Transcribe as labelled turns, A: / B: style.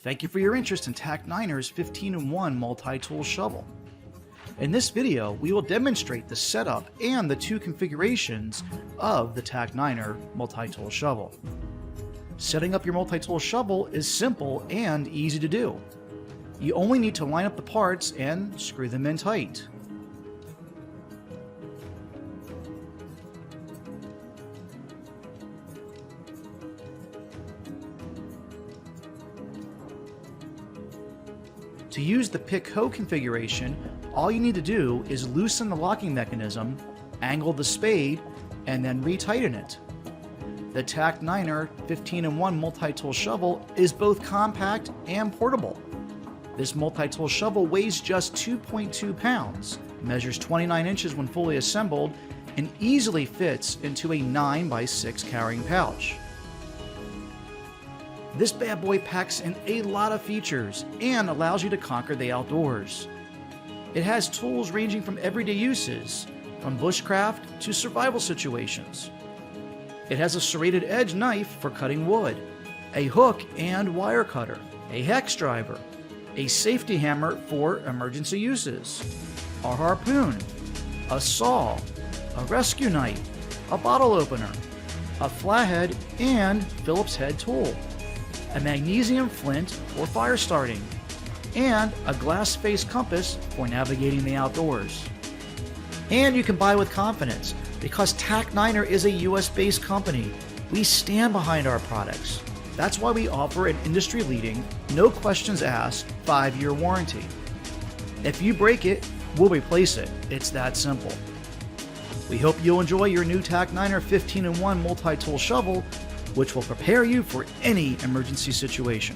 A: Thank you for your interest in TAC9ER's 15-in-1 multi-tool shovel. In this video, we will demonstrate the setup and the two configurations of the TAC9ER multi-tool shovel. Setting up your multi-tool shovel is simple and easy to do. You only need to line up the parts and screw them in tight. To use the Pico configuration, all you need to do is loosen the locking mechanism, angle the spade, and then retighten it. The TAC9ER 15-in-1 multi-tool shovel is both compact and portable. This multi-tool shovel weighs just 2.2 pounds, measures 29 inches when fully assembled, and easily fits into a 9x6 carrying pouch. This bad boy packs in a lot of features and allows you to conquer the outdoors. It has tools ranging from everyday uses, from bushcraft to survival situations. It has a serrated edge knife for cutting wood, a hook and wire cutter, a hex driver, a safety hammer for emergency uses, a harpoon, a saw, a rescue knife, a bottle opener, a flathead and Phillips head tool, a magnesium flint for fire starting, and a glass face compass for navigating the outdoors. And you can buy with confidence because TAC9ER is a US-based company. We stand behind our products. That's why we offer an industry-leading, no questions asked, 5-year warranty. If you break it, we'll replace it. It's that simple. We hope you'll enjoy your new TAC9ER 15-in-1 multi-tool shovel, which will prepare you for any emergency situation.